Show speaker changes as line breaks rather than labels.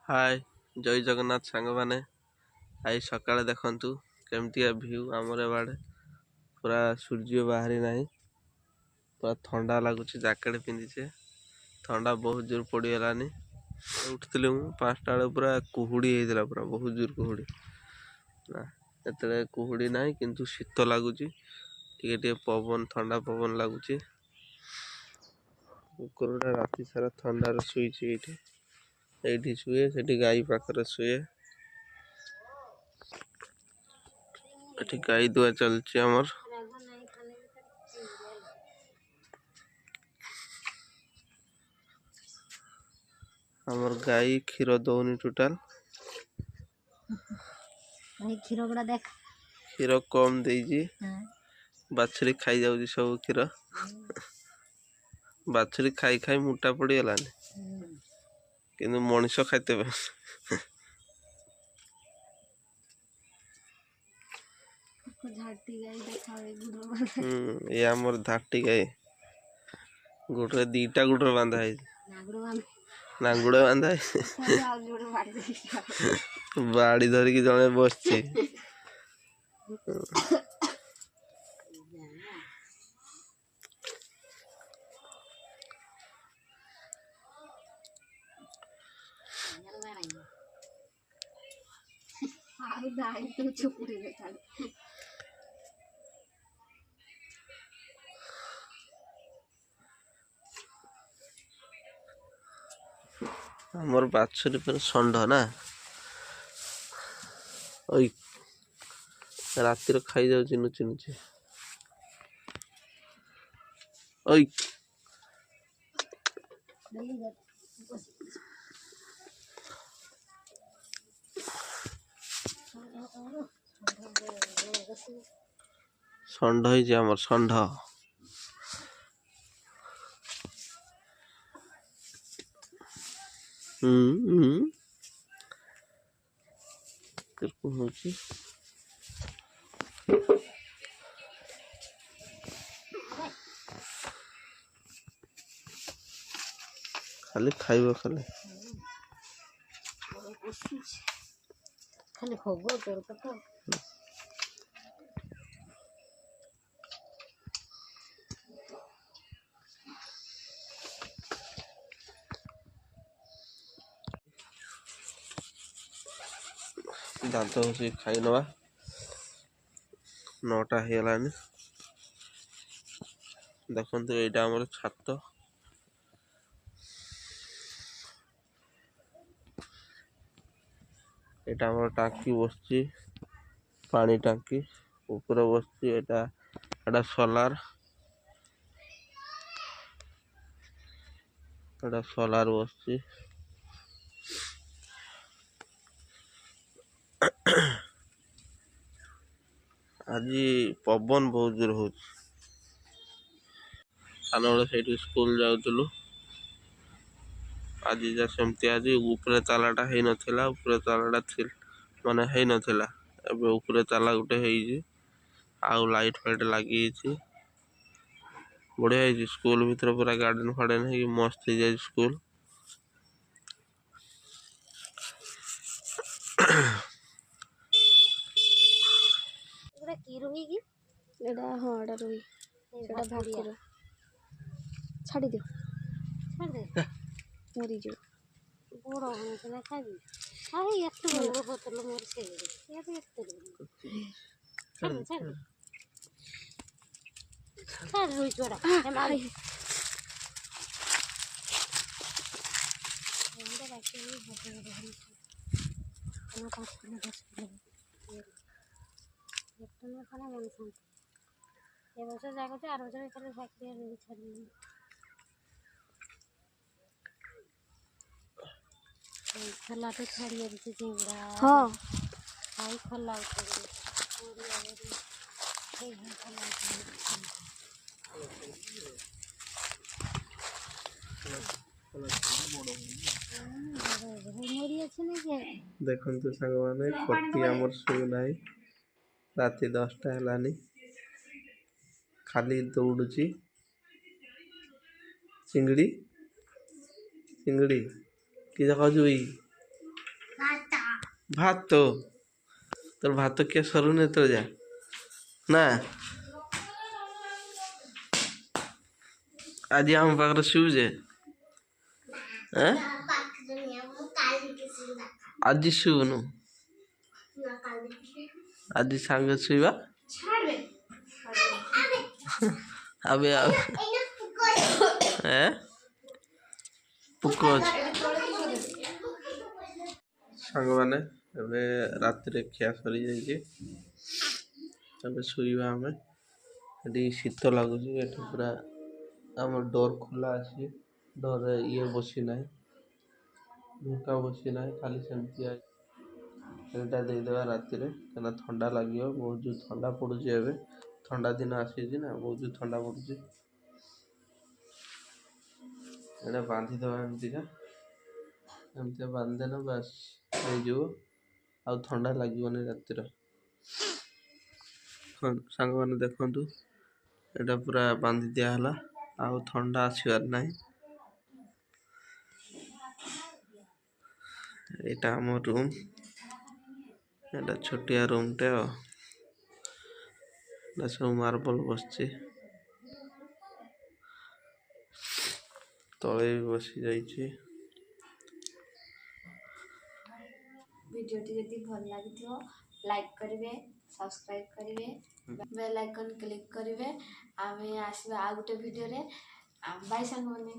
हाय जय जगन्नाथ सांग माने आई सकाଳେ ଦେଖନ୍ତୁ କେମିତିଆ ଭ୍ୟୁ ଆମର ଏବାଡେ ପୁରା ସୂର୍ଯ୍ୟ ବାହାରି ନାହିଁ ପୁରା ଥଣ୍ଡା ଲାଗୁଛି ଜ୍ୟାକେଟ ପିନ୍ଧିଛେ ଥଣ୍ଡା ବହୁତ ଜୋର ପଡ଼ିଗଲାନି ଉଠିଥିଲି ମୁଁ 5ଟା ବେଳେ ପୁରା କୁହୁଡ଼ି ହେଇଥିଲା ପୁରା ବହୁତ ଜୋର କୁହୁଡ଼ି ନା ଏତେବେଳେ କୁହୁଡ଼ି ନାହିଁ କିନ୍ତୁ ଶୀତ ଲାଗୁଛି ଟିକେ ଟିକେ ପବନ ଥଣ୍ଡା ପବନ ଲାଗୁଛି କୁକୁରଟା ରାତି ସାରା ଥଣ୍ଡାରେ ଶୋଇଛି ଏଇଠି ଶୁଏ ସେଠି ଗାଈ ପାଖରେ ଶୁଏ ଏଠି ଗାଈ ଦୁଆ ଚାଲିଛି ଆମର ଗାଈ କ୍ଷୀର ଦଉନି ଟୋଟାଲ
କ୍ଷୀର ଗୁଡା ଦେଖ
କ୍ଷୀର କମ ଦେଇଛି ବାଛୁରୀ ଖାଇ ଯାଉଛି ସବୁ କ୍ଷୀର ବାଛୁରୀ ଖାଇ ଖାଇ ମୋଟା ପଡ଼ିଗଲାନି କିନ୍ତୁ ମଣିଷ ଖାଇତେ ये आमर धाटी गाई गोटे दीटा गुटर बांधा है नांगुड़ बांधा है बाड़ी धरिकी जड़े बस आमर बाछुरी पर षंढ ना ओई रातिर खाई जाउची नुची नुची ओई षंढ ही आमर षंढ खाली खाइबो खाली
खाली होगो तोर कथा
दांत घसी खाई नवा 9टा हेलानी देखंतु एटा हमर छात एटा हमर टांकी बसची पानी टांकी ऊपर बसची एटा सोलार बसची आज पवन बहुत जोर हो से स्कूल जाऊलु आज जा सेमती आज ऊपर तालाटा है नथिला ऊपर तालाटा माने है नथिला एबे ऊपर ताला गुटे है आउ लाइट फाइट लगी बढ़िया है स्कूल भीतर पूरा गार्डन फार्डन है मस्त है जाए स्कूल
की रोही की एडा हां एडा रोही एडा भाकुर छाड़ी दे मरी जो बड़ हो ना खाबी हाय एत बड़ बोतल मोर से ये भी एत छाड़ छाड़ रोही जोड़ा हमारी अंदर बाकी नहीं बोतल रहनी ना 5 किलो 10 किलो ना खाना मन शांति ये बस जाकर तो 8 बजे चले फैक्ट्री में छड़ी खला तो छड़ी है जिंगड़ा हां आई खला उतर पूरी आवरी हे खला
देखंतु संग माने पट्टी हमर सु नाही राति 10टा हेलानी खाली दौड़ुची चिंगड़ी चिंगड़ी कि जगह जुई ଭାତ ତୋର ଭାତ କିଏ ସରୁନି ତ ଯା ନା ଆଜି ଆମ ପାଖରେ ଶୁଉଛେ ଆଜି ଶୁଉନୁ ଆଜି ସାଙ୍ଗ ଶୋଇବା ଆବେ ଆଉ ପୋକ ଅଛି ସାଙ୍ଗମାନେ ଏବେ ରାତିରେ ଖିଆ ସରିଯାଇଛି ଏବେ ଶୋଇବା ଆମେ ଏଠି ଶୀତ ଲାଗୁଛି ଏଠି ପୁରା ଆମର ଡୋର ଖୋଲା ଅଛି ଡୋରରେ ଇଏ ବସି ନାହିଁ ଝୁକା ବସି ନାହିଁ ଖାଲି ସେମିତି ଏଇଟା ଦେଇଦେବା ରାତିରେ କାହିଁକିନା ଥଣ୍ଡା ଲାଗିବ ବହୁତ ଜୋର ଥଣ୍ଡା ପଡ଼ୁଛି ଏବେ ଥଣ୍ଡା ଦିନ ଆସିଛି ନା ବହୁତ ଜୋର ଥଣ୍ଡା ପଡ଼ୁଛି ଏଇଟା ବାନ୍ଧିଦେବା ଏମିତିକା ବାନ୍ଧିଦେଲେ ବାସ୍ ହେଇଯିବ ଆଉ ଥଣ୍ଡା ଲାଗିବନି ରାତିର ସାଙ୍ଗମାନେ ଦେଖନ୍ତୁ ଏଇଟା ପୁରା ବାନ୍ଧି ଦିଆହେଲା ଆଉ ଥଣ୍ଡା ଆସିବାର ନାହିଁ ଏଇଟା ଆମ ରୁମ୍ ଏଇଟା ଛୋଟିଆ ରୁମ୍ଟେ ଆଉ ଏଇଟା ସବୁ ମାର୍ବଲ ବସିଛି ତଳେ ବି ବସି ଯାଇଛି
ভিডিওটি যদি ভাল লাগিଥିବ ଲାଇକ୍ କରିବେ ସବସ୍କ୍ରାଇବ୍ କରିବେ ବେଲ୍ ଆଇକନ୍ କ୍ଲିକ୍ କରିବେ ଆମେ ଆସିବା ଆଉ ଗୋଟେ ଭିଡ଼ିଓରେ ବାଇ ସାଙ୍ଗମାନେ।